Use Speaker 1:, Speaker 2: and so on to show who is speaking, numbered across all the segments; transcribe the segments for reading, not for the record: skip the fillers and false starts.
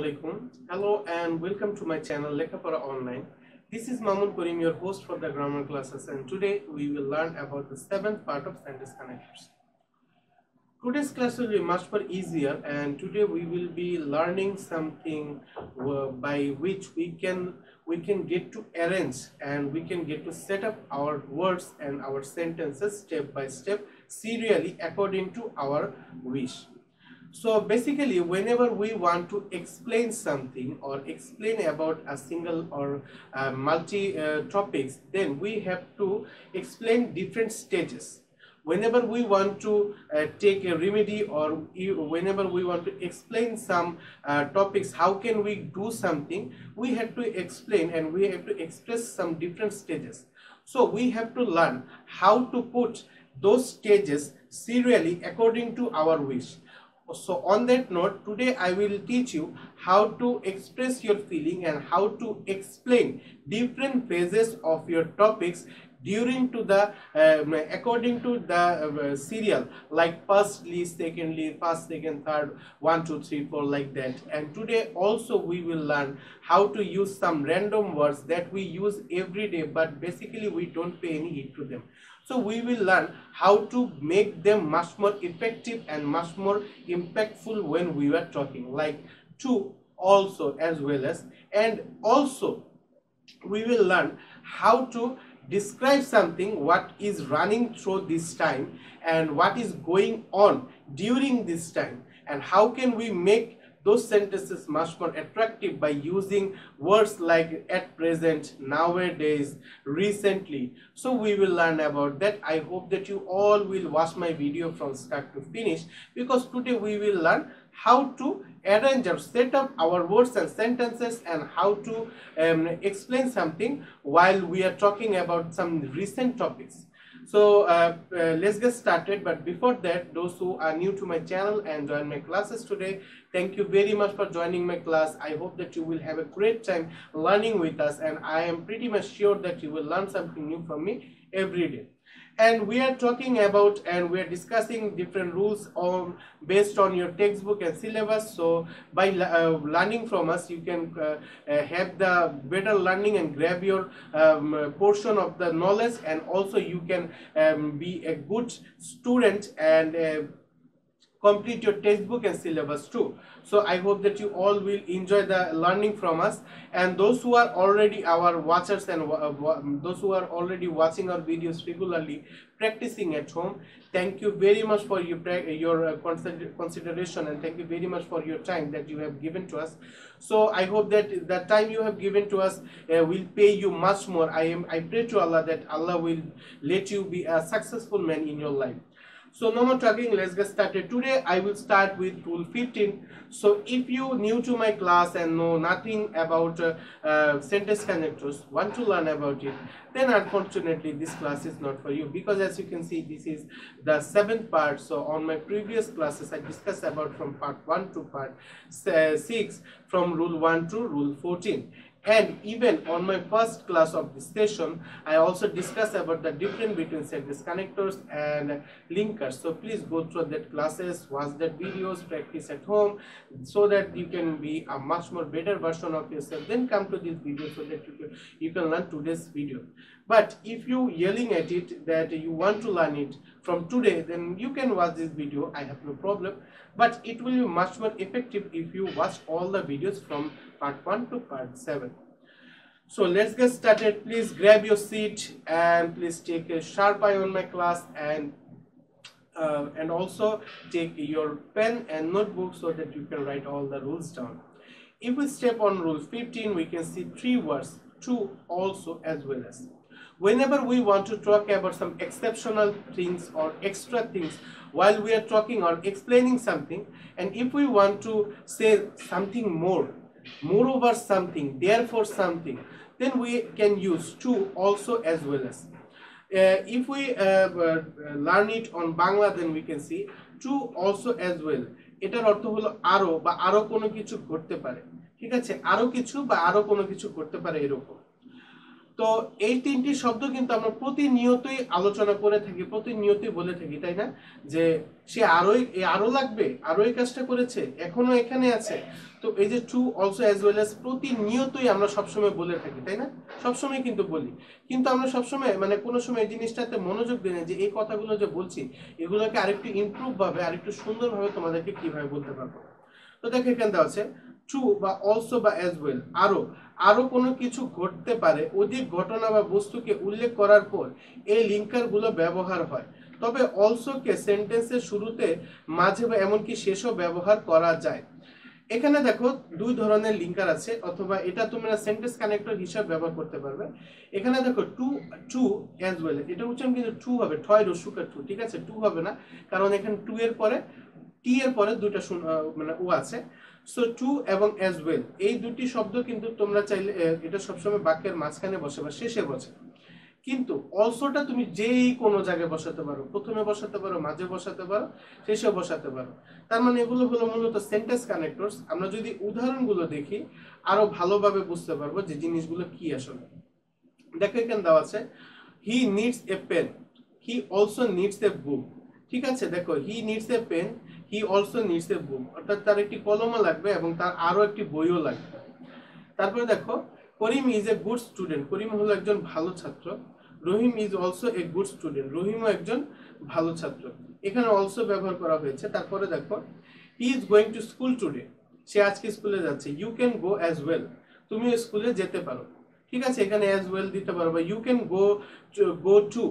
Speaker 1: Assalamualaikum. Hello and welcome to my channel Lekhapora Online. This is Mamun Karim, your host for the grammar classes, and today we will learn about the seventh part of sentence connectors. Today's class will be much more easier, and today we will be learning something by which we can get to arrange and we can get to set up our words and our sentences step by step serially according to our wish. So basically, whenever we want to explain something or explain about a single or multi topics, then we have to explain different stages. Whenever we want to take a remedy, or whenever we want to explain some topics, how can we do something, we have to explain and we have to express some different stages. So we have to learn how to put those stages serially according to our wish. So on that note, today I will teach you how to express your feeling and how to explain different phases of your topics during to the according to the serial, like firstly, secondly, first, second, third, 1 2 3 4, like that. And today also we will learn how to use some random words that we use every day, but basically we don't pay any heed to them. So we will learn how to make them much more effective and much more impactful when we are talking, like to, also, as well as. And also we will learn how to describe something, what is running through this time and what is going on during this time, and how can we make those sentences much more attractive by using words like at present, nowadays, recently. So we will learn about that. I hope that you all will watch my video from start to finish, because today we will learn how to arrange or set up our words and sentences, and how to explain something while we are talking about some recent topics. So let's get started. But before that, those who are new to my channel and join my classes today, thank you very much for joining my class. I hope that you will have a great time learning with us, and I am pretty much sure that you will learn something new from me every day. And we are talking about and we are discussing different rules based on your textbook and syllabus. So by learning from us, you can have the better learning and grab your portion of the knowledge, and also you can be a good student and complete your textbook and syllabus too. So I hope that you all will enjoy the learning from us. And those who are already our watchers and those who are already watching our videos regularly, practicing at home, thank you very much for your consideration, and thank you very much for your time that you have given to us. So I hope that the time you have given to us will pay you much more. I pray to Allah that Allah will let you be a successful man in your life. So no more talking, let's get started. Today I will start with rule 15. So if you new to my class and know nothing about sentence connectors, want to learn about it, then unfortunately this class is not for you, because as you can see, this is the seventh part. So on my previous classes I discussed about from part 1 to part 6, from rule 1 to rule 14. And even on my first class of this session, I also discussed about the difference between sentence connectors and linkers. So please go through that classes, watch that videos, practice at home, so that you can be a much more better version of yourself. Then come to this video so that you can learn today's video. But if you yelling at it that you want to learn it from today, then you can watch this video, I have no problem. But it will be much more effective if you watch all the videos from part 1 to part 7. So let's get started. Please grab your seat and please take a sharp eye on my class, and also take your pen and notebook so that you can write all the rules down. If we step on rule 15, we can see 3 words: to, also, as well as. Whenever we want to talk about some exceptional things or extra things while we are talking or explaining something, and if we want to say something more, moreover something, therefore something, then we can use to, also, as well as. If we learn it on Bangla, then we can see to, also, as well. এটার অর্থ হলো আরো বা আরো কোনো কিছু ঘটতে পারে, ঠিক আছে, আরো কিছু বা আরো কোনো কিছু ঘটতে পারে এরকম। তো এই তিনটি শব্দ কিন্তু আমরা প্রতিনিয়তই আলোচনা করে থাকি, প্রতিনিয়তই বলে থাকি, তাই না? যে সে আরো লাগবে, আরো এই কাজটা করেছে, এখনো এখানে আছে। তো এই যে too also as well as প্রতিনিয়তই আমরা সবসময় বলে থাকি, তাই না? সবসময় কিন্তু বলি, কিন্তু আমরা সবসময় মানে কোনো সময় এই জিনিসটাতে মনোযোগ দিই না যে এই কথাগুলো যে বলছি এগুলোকে আরেকটু ইমপ্রুভ ভাবে, আরেকটু সুন্দরভাবে তোমাদেরকে কিভাবে বলতে পারবো। তো দেখো এখানে দেওয়া আছে ট্রু বা অলসো বা অ্যাজ ওয়েল, আরো কোনো কিছু ঘটতে পারে, অধিক ঘটনা বা বস্তুকে উল্লেখ করার পর এই লিঙ্কার গুলো ব্যবহার হয়। তবে অলসো কে সেন্টেন্সের শুরুতে, মাঝে বা এমনকি শেষও ব্যবহার করা যায়। এখানে দেখো দুই ধরনের লিঙ্কার আছে, অথবা এটা তোমরা সেন্টেন্স কানেক্টর হিসাবে ব্যবহার করতে পারবে। এখানে দেখো টু অ্যাজ ওয়েল, এটা উচ্চারণ কিন্তু টু হবে, ঠয় রসুকার টু, ঠিক আছে? টু হবে না, কারণ এখানে টু এর পরে টি এর পরে দুইটা মানে ও আছে। সো টু এবং অ্যাজ ওয়েল এই দুটি শব্দ কিন্তু তোমরা চাইলে এটা সবসময় বাক্যের মাঝখানে বসে বা শেষে বসে, কিন্তু অলসোটা তুমি যেই কোনো জায়গায় বসাতে পারো, প্রথমে বসাতে পারো, মাঝে বসাতে পারো, শেষে বসাতে পারো। তার মানে এগুলো হলো মূলত সেন্টেন্স কানেক্টরস। আমরা যদি উদাহরণগুলো দেখি আরো ভালোভাবে বুঝতে পারবো যে জিনিসগুলো কি আসলে। দেখো এখানে দেওয়া আছে he needs a pen, he also needs a book. ঠিক আছে, দেখো he needs a pen, he also needs a book, অর্থাৎ তার একটি কলমও লাগবে এবং তার আরো একটি বইও লাগবে। তারপরে দেখো Karim is a good student, Karim হলো একজন ভালো ছাত্র। Rahim is also a good student, রহিমও একজন ভালো ছাত্র। এখানে অলসো ব্যবহার করা হয়েছে। তারপরে দেখো he is going to school today, সে আজকে স্কুলে যাচ্ছে। You can go as well, তুমিও স্কুলে যেতে পারো। ঠিক আছে, এখানে অ্যাজ ওয়েল দিতে পারো, বা ইউ ক্যান গো টু,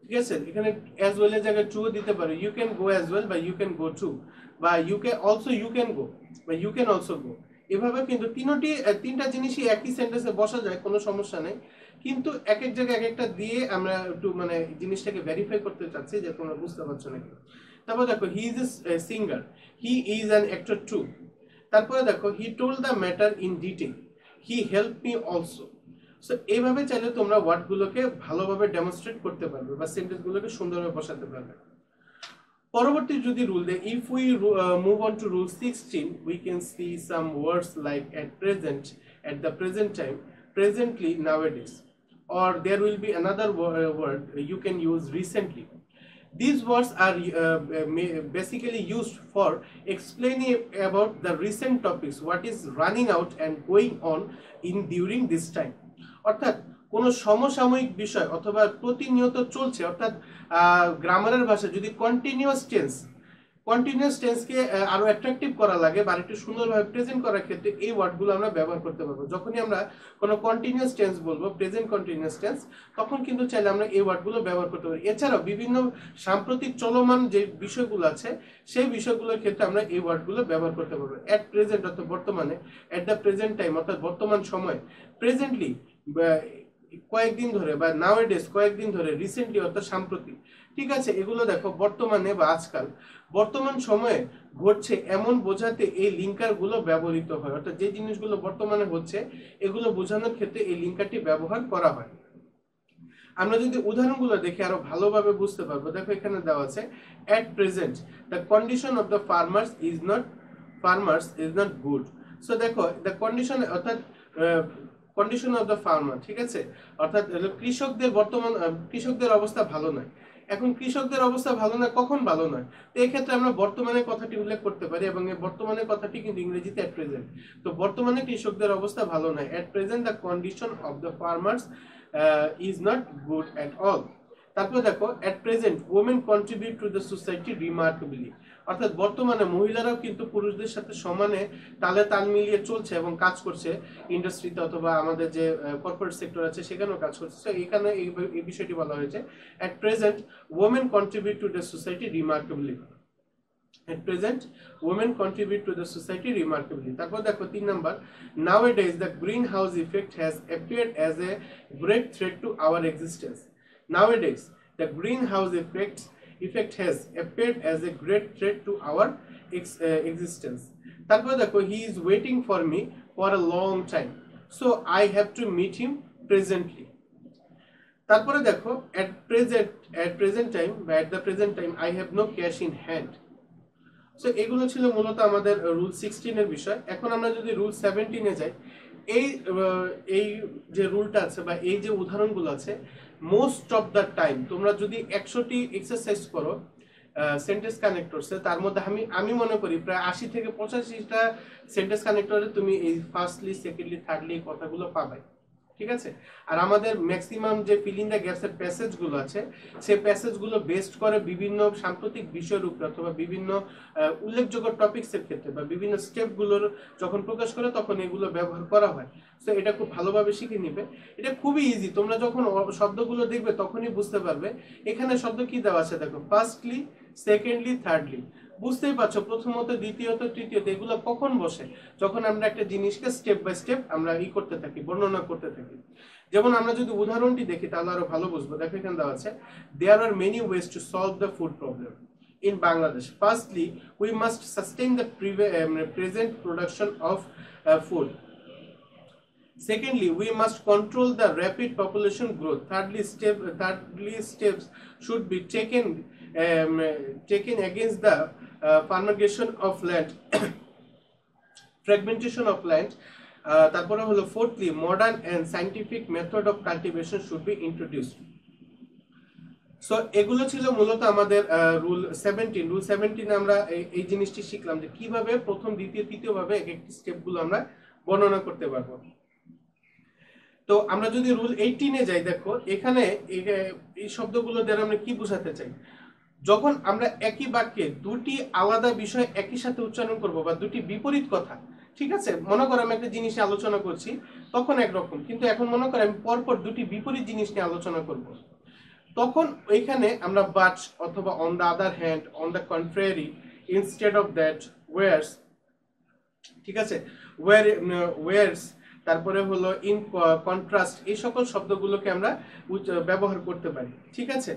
Speaker 1: ঠিক আছে, এখানে অ্যাজ ওয়েল এর জায়গায় টু দিতে পারো। You can go as well বা ইউ ক্যান গো টু, বা you can also you can go বা ইউ ক্যান অলসো গো। এভাবে কিন্তু তিনটা জিনিসই একই সেন্টেন্সে বসা যায়, কোনো সমস্যা নেই, কিন্তু এক এক জায়গায় এক একটা দিয়ে আমরা একটু মানে জিনিসটাকে ভেরিফাই করতে চাচ্ছি যে তোমরা বুঝতে পারছো নাকি। তারপর দেখো he is a singer, he is an actor too. তারপরে দেখো he told the matter in detail, he help me also. So এইভাবে চাইলে তোমরা ওয়ার্ডগুলোকে ভালোভাবে ডেমনস্ট্রেট করতে পারবে বা সেন্টেন্সগুলোকে সুন্দরভাবে বসাতে পারবে। পরবর্তী যদি রুল দেয়, if we move on to rule 16, we can see some words like at present, at the present time, presently, nowadays, or there will be another word you can use recently. These words are basically used for explaining about the recent topics, what is running out and going on in during this time. অর্থাৎ কোনো সমসাময়িক বিষয় অথবা প্রতিনিয়ত চলছে, অর্থাৎ গ্রামারের ভাষা যদি কন্টিনিউয়াস টেন্সকে আরো অ্যাট্রাকটিভ করা লাগে বা একটু সুন্দরভাবে প্রেজেন্ট করার ক্ষেত্রে এই ওয়ার্ডগুলো আমরা ব্যবহার করতে পারবো। যখনই আমরা কোনো কন্টিনিউয়াস টেন্স বলবো, প্রেজেন্ট কন্টিনিউয়াস টেন্স, তখন কিন্তু চাইলে আমরা এই ওয়ার্ডগুলো ব্যবহার করতে পারি। এছাড়াও বিভিন্ন সাম্প্রতিক চলমান যে বিষয়গুলো আছে সেই বিষয়গুলোর ক্ষেত্রে আমরা এই ওয়ার্ডগুলো ব্যবহার করতে পারবো। অ্যাট প্রেজেন্ট অর্থাৎ বর্তমানে, অ্যাট দ্য প্রেজেন্ট টাইম অর্থাৎ বর্তমান সময়, প্রেজেন্টলি কয়েকদিন ধরে, বা নাওএডেজ কয়েকদিন ধরে, রিসেন্টলি অর্থাৎ সাম্প্রতিক। ঠিক আছে, এগুলো দেখো বর্তমানে বা আজকাল, বর্তমান সময়ে ঘটছে এমন বোঝাতে এই লিঙ্কার গুলো ব্যবহৃত হয়, অর্থাৎ যে জিনিসগুলো বর্তমানে হচ্ছে এগুলো বোঝানোর ক্ষেত্রে এই লিঙ্কারটি ব্যবহার করা হয়। আমরা যদি উদাহরণগুলো দেখে আরো ভালোভাবে বুঝতে পারবো। দেখো এখানে দেওয়া আছে at present the condition of the farmers is not good. So দেখো the condition অর্থাৎ কন্ডিশন অফ দ্য ফার্মার, ঠিক আছে, অর্থাৎ কৃষকদের অবস্থা ভালো নয়। এখন কৃষকদের অবস্থা ভালো নয়, কখন ভালো নয়? তো এই ক্ষেত্রে আমরা বর্তমানের কথাটি উল্লেখ করতে পারি, এবং এই বর্তমানের কথাটি কিন্তু ইংরেজিতে at present। তো বর্তমানে কৃষকদের অবস্থা ভালো নয়, at present the condition of the farmers is not good at all। তারপর দেখো at present women contribute to the society remarkably, অর্থাৎ বর্তমানে মহিলারাও কিন্তু পুরুষদের সাথে সমানে তালে তাল মিলিয়ে চলছে এবং কাজ করছে ইন্ডাস্ট্রিতে অথবা আমাদের যে কর্পোরেট সেক্টর আছে সেখানেও কাজ করছে। তো এখানে এই বিষয়টি বলা হয়েছে at present women contribute to the society remarkably, at present women contribute to the society remarkably। তারপর দেখো 3 number, nowadays the greenhouse effect has appeared as a great threat to our existence। Nowadays the greenhouse effect has appeared as a great threat to our existence। তারপর দেখো he is waiting for me for a long time, so I have to meet him presently। তারপরে দেখো at present time বা at the present time I have no cash in hand। So এগুলো ছিল মূলত আমাদের rule 16 এর বিষয়। এখন আমরা যদি রুল 17 এ যাই, এই এই যে রুলটা আছে বা এই যে উদাহরণগুলো আছে, মোস্ট অফ দ্য টাইম তোমরা যদি 100টি এক্সারসাইজ করো সেন্টেন্স কানেক্টরসে, তার মধ্যে আমি মনে করি প্রায় 80 থেকে 85টা সেন্টেন্স কানেক্টরে তুমি এই ফার্স্টলি, সেকেন্ডলি, থার্ডলি কথাগুলো পাবে। ঠিক আছে? আর আমাদের ম্যাক্সিমাম যে ফিল ইন দ্য গ্যাপসের প্যাসেজগুলো আছে, সেই প্যাসেজগুলো বেসড করে বিভিন্ন সাম্প্রতিক বিষয়ের উপর অথবা বিভিন্ন উল্লেখযোগ্য টপিক্সের ক্ষেত্রে বা বিভিন্ন স্টেপগুলোর যখন প্রকাশ করে তখন এগুলো ব্যবহার করা হয়। সো এটা খুব ভালোভাবে শিখে নিবে। এটা খুবই ইজি, তোমরা যখন শব্দগুলো দেখবে তখনই বুঝতে পারবে এখানে শব্দ কি দেওয়া আছে। দেখো, ফার্স্টলি, সেকেন্ডলি, থার্ডলি, বুঝতেই পারছো প্রথমত, দ্বিতীয়ত, তৃতীয়ত এগুলো কখন বসে, যখন আমরা একটা জিনিসকে স্টেপ বাই স্টেপ আমরা করতে থাকি, বর্ণনা করতে থাকি। যেমন আমরা যদি উদাহরণটি দেখি তাহলে আরো ভালো বুঝবো। দেখো এখানে দেওয়া আছে, there are many ways to solve the food problem in Bangladesh. Firstly, we must sustain the present production of food. Secondly, we must control the rapid population growth. Thirdly, steps should be taken against the fragmentation of land. fragmentation of land. তারপরে হলো fourthly, modern and scientific method of cultivation should be introduced. So এগুলো ছিল মূলত আমাদের rule 17 আমরা এই জিনিসটি শিখলাম যে কিভাবে প্রথম, দ্বিতীয়, তৃতীয় ভাবে এক একটি স্টেপগুলো আমরা বর্ণনা করতে পারবো। তো আমরা যদি রুল 18-এ যাই, দেখো এখানে এই শব্দগুলো দ্বারা আমরা কি বোঝাতে চাই। যখন আমরা একই বাক্যে দুটি আলাদা বিষয় একই সাথে উচ্চারণ করব বা দুটি বিপরীত কথা, ঠিক আছে, মনে করো আমি একটা জিনিস নিয়ে আলোচনা করছি তখন একরকম, কিন্তু এখন মনে করো আমি পরপর দুটি বিপরীত জিনিস নিয়ে আলোচনা করব, তখন ওইখানে আমরা বাট অথবা on the other hand, on the contrary, instead of that, worse, ঠিক আছে, ওয়ার্স, তারপরে হলো ইন কন্ট্রাস্ট, এই সকল শব্দগুলোকে আমরা ব্যবহার করতে পারি। ঠিক আছে?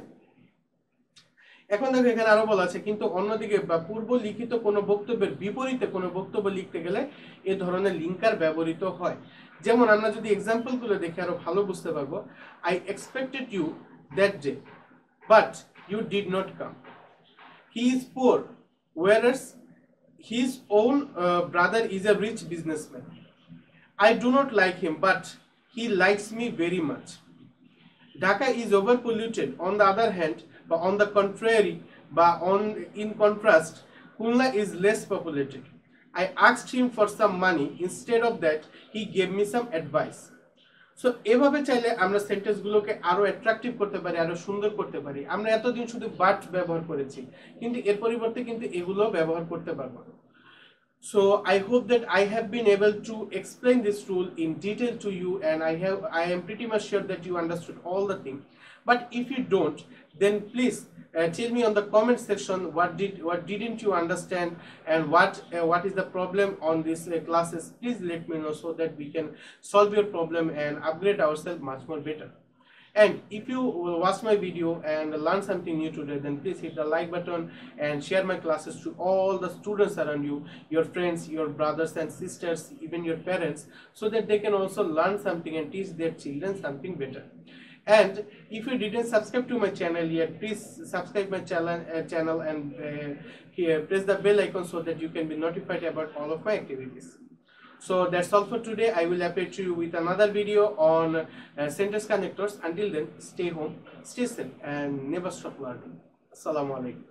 Speaker 1: এখন দেখো এখানে আরো বলা আছে, কিন্তু অন্যদিকে বা পূর্ব লিখিত কোনো বক্তব্যের বিপরীতে কোনো বক্তব্য লিখতে গেলে এ ধরনের লিঙ্কার ব্যবহৃত হয়। যেমন আমরা যদি এক্সাম্পল গুলো দেখে আরো ভালো বুঝতে পারবো। I expected you that day, but you did not come. He is poor, whereas his own brother is a rich businessman. I do not like him, but he likes me very much. Dhaka is overpolluted. On the other hand, but on the contrary, but in contrast, Khulna is less populated. I asked him for some money. Instead of that, he gave me some advice. So এভাবে চাইলে আমরা সেন্টেন্সগুলোকে আরো attractive করতে পারি, আরো সুন্দর করতে পারি। আমরা এতদিন শুধু বাট ব্যবহার করেছি, কিন্তু এর পরিবর্তে কিন্তু এগুলো ব্যবহার করতে পারবো। So I hope that I have been able to explain this rule in detail to you, and I am pretty much sure that you understood all the things. But if you don't, then please tell me on the comment section what didn't you understand, and what is the problem on these classes. Please let me know so that we can solve your problem and upgrade ourselves much more better. And if you watch my video and learn something new today, then please hit the like button and share my classes to all the students around you, your friends, your brothers and sisters, even your parents, so that they can also learn something and teach their children something better. And if you didn't subscribe to my channel yet, please subscribe my channel and here press the bell icon so that you can be notified about all of my activities. So that's all for today. I will appear to you with another video on sentence connectors. Until then, stay home, stay safe, and never stop learning. Assalamu alaikum.